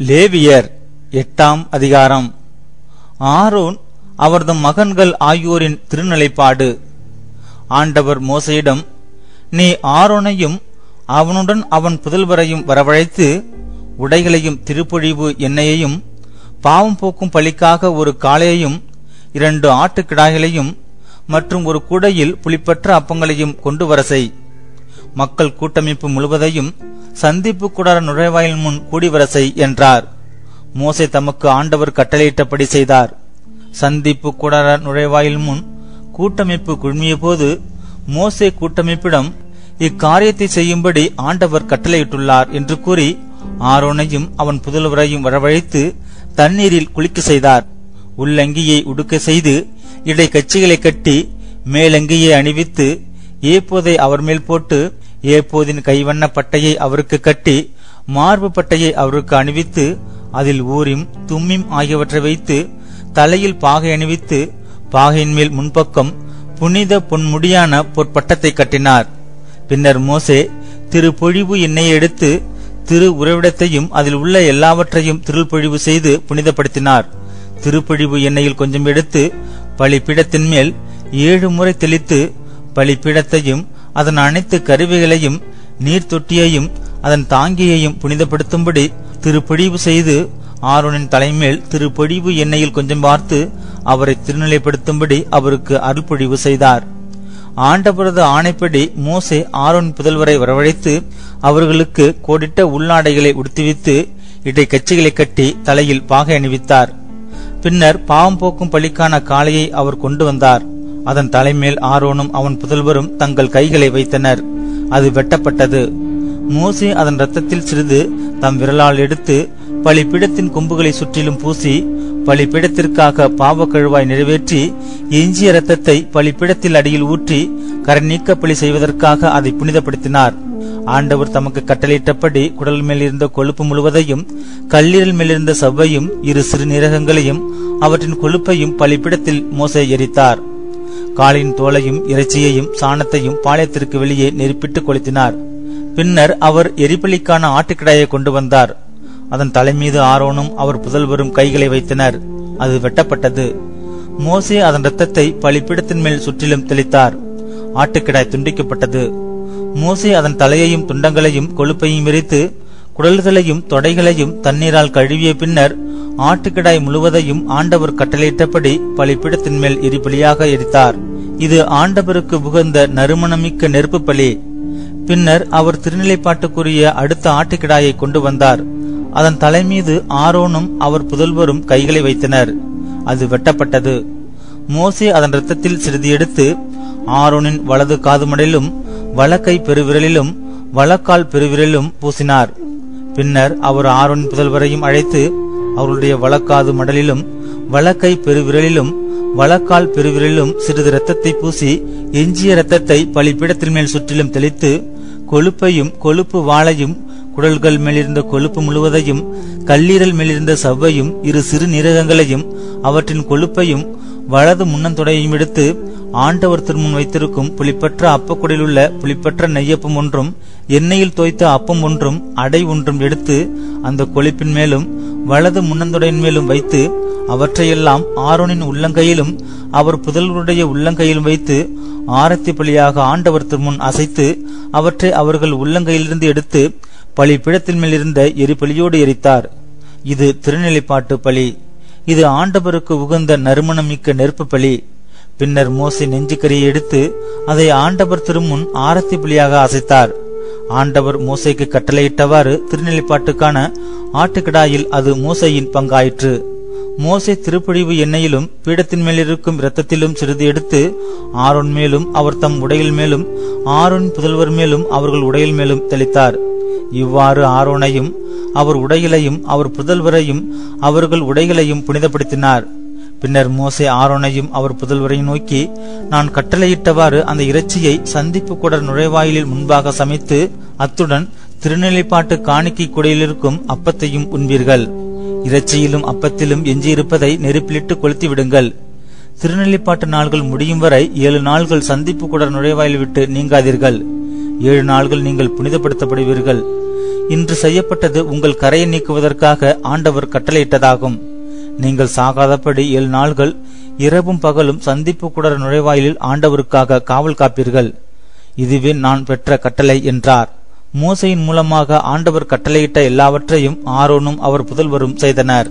லேவியர் 8ஆம் அதிகாரம். ஆரோன் அவரது மகன்கள் ஆகியோரின் திருநிலைப்பாடு. ஆண்டவர் மோசேயிடம், நீ ஆரோனையும் அவனுடன் அவன் புதல்வரையும் வரவழைத்து உடைகளையும் திருப்பொழிவு எண்ணெயையும் பாவம் போக்கும் பலிக்காக ஒரு காளையையும் 2 ஆட்டுக்கிடாய்களையும் மற்றும் ஒரு கூடையில் புளிப்பற்ற அப்பங்களையும் கொண்டு வர செய். மக்கள் கூட்டமைப்பு முழுவதையும் சந்திப்பு கூடார நுழைவாயில் முன் கூடிவர செய் என்றார். மோசே தமக்கு ஆண்டவர் கட்டளையிட்டபடி செய்தார். சந்திப்பு கூடார நுழைவாயில் முன் கூட்டமைப்பு குழுமிய போது மோசே கூட்டமைப்பிடம், இக்காரியத்தை செய்யும்படி ஆண்டவர் கட்டளையிட்டுள்ளார் என்று கூறி ஆரோனையும் அவன் புதல்வரையும் வரவழைத்து தண்ணீரில் குளிக்க செய்தார். உள்ளங்கியை உடுக்க செய்து இடை கட்சிகளை கட்டி மேலங்கியை அணிவித்து ஏப்போதை அவர் மேல் போட்டு ஏப்போதின் கைவண்ண பட்டையை அவருக்கு கட்டி மார்பு பட்டையை அவருக்கு அணிவித்து அதில் ஊரிம் தும்மிம் ஆகியவற்றை வைத்து தலையில் பாகை அணிவித்து பாகையின் மேல் முன்பக்கம் புனித பொன்முடியான பொற்பட்டத்தை கட்டினார். பின்னர் மோசே திருப்பொழிவு எண்ணெயை எடுத்து திரு உறைவிடத்தையும் அதில் உள்ள எல்லாவற்றையும் திருப்பொழிவு செய்து புனிதப்படுத்தினார். திருப்பொழிவு எண்ணெயில் கொஞ்சம் எடுத்து பலிபீடத்தின் மேல் 7 முறை தெளித்து பலிபீடத்தையும் அதன் அனைத்து கருவிகளையும் நீர் தொட்டியையும் அதன் தாங்கியையும் புனிதப்படுத்தும்படி திருப்பொழிவு செய்து ஆரோனின் தலைமேல் திருப்பொழிவு எண்ணெயில் கொஞ்சம் பார்த்து அவரை திருநிலைப்படுத்தும்படி அவருக்கு அருள்பொழிவு செய்தார். ஆண்டவரது ஆணைப்படி மோசே ஆரோன் புதல்வரை வரவழைத்து அவர்களுக்கு கோடிட்ட உள்ளாடைகளை உடுத்துவித்து இடை கட்சிகளை கட்டி தலையில் பாகை அணிவித்தார். பின்னர் பாவம் போக்கும் பலிக்கான காளையை அவர் கொண்டு வந்தார். அதன் தலைமேல் ஆரோனும் அவன் புதல்வரும் தங்கள் கைகளை வைத்தனர். அது வெட்டப்பட்டது. மோசே அதன் இரத்தத்தில் சிறிது தம் விரலால் எடுத்து பலிபீடத்தின் கொம்புகளை சுற்றிலும் பூசி பலிபீடத்திற்காக பாவ கழுவாய் நிறைவேற்றி எஞ்சிய இரத்தத்தை பலிபீடத்தில் அடியில் ஊற்றி கரை நீக்க பலி செய்வதற்காக அதை புனிதப்படுத்தினார். ஆண்டவர் தமக்கு கட்டளையிட்டபடி குடல் மேலிருந்த கொழுப்பு முழுவதையும் கல்லீரல் மேலிருந்த சவ்வையும் 2 சிறுநீரகங்களையும் அவற்றின் கொழுப்பையும் பலிபீடத்தில் மோசே எரித்தார். காளின் தோலையும் இறைச்சியையும் சாணத்தையும் பாளையத்திற்கு வெளியே நெருப்பிட்டு கொளுத்தினார். பின்னர் அவர் எரிபலிக்கான ஆட்டுக்கிடாயை கொண்டு வந்தார். அதன் தலைமீது ஆரோனும் அவர் புதல்வரும் கைகளை வைத்தனர். அது வெட்டப்பட்டது. மோசே அதன் இரத்தத்தை பலிபீடத்தின் மேல் சுற்றிலும் தெளித்தார். ஆட்டுக்கிடாய் துண்டிக்கப்பட்டது. மோசே அதன் தலையையும் துண்டங்களையும் கொழுப்பையும் விரித்து குடல்களையும் தொடைகளையும் தண்ணீரால் கழுவிய பின்னர் ஆட்டுக்கிடாய் முழுவதையும் ஆண்டவர் கட்டளையிட்டபடி பலிபீடத்தின் மேல் எரிபலியாக எரித்தார். இது ஆண்டவருக்கு உகந்த நறுமணமிக்க நெருப்பு பலி. பின்னர் அவர் திருநிலைப்பாட்டுக்குரிய அடுத்த ஆட்டுக்கிடாயை கொண்டு வந்தார். அதன் தலைமீது ஆரோனும் அவர் புதல்வரும் கைகளை வைத்தனர். அது வெட்டப்பட்டது. மோசே அதன் இரத்தத்தில் சிறிது எடுத்து ஆரோனின் வலது காதுமடலிலும் வலக்கை பெருவிரலிலும் வலக்கால் பெருவிரலிலும் பூசினார். பின்னர் அவர் ஆரோனின் புதல்வரையும் அழைத்து அவருடைய வலக்காது மடலிலும் வலக்கை பெருவிரலிலும் வலக்கால் பெருவிரலிலும் சிறிது இரத்தத்தை பூசி எஞ்சிய இரத்தத்தை பலிபீடத்தின் மேல் சுற்றிலும் தெளித்து கொழுப்பையும் கொழுப்பு வாளையும் குடல்கள் மேலிருந்த கொழுப்பு முழுவதையும் கல்லீரல் மேலிருந்த சவ்வையும் 2 சிறு நீரகங்களையும் அவற்றின் கொழுப்பையும் வலது முன்னந்தொடையையும் எடுத்து ஆண்டவர் திருமுன் வைத்திருக்கும் புளிப்பற்ற அப்பக்குடில் உள்ள புளிப்பற்ற நெய்யப்பம் ஒன்றும் எண்ணெயில் தோய்த்த அப்பம் ஒன்றும் அடை ஒன்றும் எடுத்து அந்த கொழுப்பின் மேலும் வலது முன்னந்தொடையின் மேலும் வைத்து அவற்றையெல்லாம் ஆரோனின் உள்ளங்கையிலும் அவர் புதல்வருடைய உள்ளங்கையிலும் வைத்து ஆரத்தி பலியாக ஆண்டவர் திருமுன் அசைத்து அவற்றை அவர்கள் உள்ளங்கையிலிருந்து எடுத்து பலிபீடத்தின் மேல் இருந்த எரிபலியோடு எரித்தார். இது திருநிலைப்பாட்டு பலி. இது ஆண்டவருக்கு உகந்த நறுமணமிக்க நெருப்பு பலி. பின்னர் மோசே நெஞ்சுக்கரியை எடுத்து அதை ஆண்டவர் திருமுன் ஆரத்தி பலியாக அசைத்தார். ஆண்டவர் மோசேக்கு கட்டளையிட்டவாறு திருநிலைப்பாட்டுக்கான ஆட்டுக்கிடாயில் அது மோசேயின் பங்காயிற்று. மோசே திருப்பொழிவு எண்ணெயிலும் பீடத்தின் மேல் இருக்கும் இரத்தத்திலும் சிறிது எடுத்து ஆரோன் மேலும் அவர் தம் உடையில் மேலும் ஆரோன் புதல்வர் மேலும் அவர்கள் உடையில் மேலும் தெளித்தார். இவ்வாறு ஆரோனையும் அவர் உடைகளையும் அவர் புதல்வரையும் அவர்கள் உடைகளையும் புனிதப்படுத்தினார். பின்னர் மோசே ஆரோனையும் அவர் புதல்வரையும் நோக்கி, நான் கட்டளையிட்டவாறு அந்த இறைச்சியை சந்திப்பு கூடர் நுழைவாயிலில் முன்பாக சமைத்து அத்துடன் திருநிலைப்பாட்டு காணிக்கை குடையிலிருக்கும் அப்பத்தையும் உண்பீர்கள். இறைச்சியிலும் அப்பத்திலும் எஞ்சியிருப்பதை நெருப்பிலிட்டு கொளுத்தி விடுங்கள். திருநிலைப்பாட்டு நாள்கள் முடியும் வரை 7 நாள்கள் சந்திப்பு கூடர் நுழைவாயில் விட்டு நீங்காதீர்கள். 7 நாள்கள் நீங்கள் புனிதப்படுத்தப்படுவீர்கள். இன்று செய்யப்பட்டது உங்கள் கரையை நீக்குவதற்காக ஆண்டவர் கட்டளையிட்டதாகும். நீங்கள் சாகாதபடி 7 நாள்கள் இரவும் பகலும் சந்திப்பு கூடார நுழைவாயிலில் ஆண்டவருக்காக காவல் காப்பீர்கள். இதுவே நான் பெற்ற கட்டளை என்றார். மோசையின் மூலமாக ஆண்டவர் கட்டளையிட்ட எல்லாவற்றையும் ஆரோனும் அவர் புதல்வரும் செய்தனர்.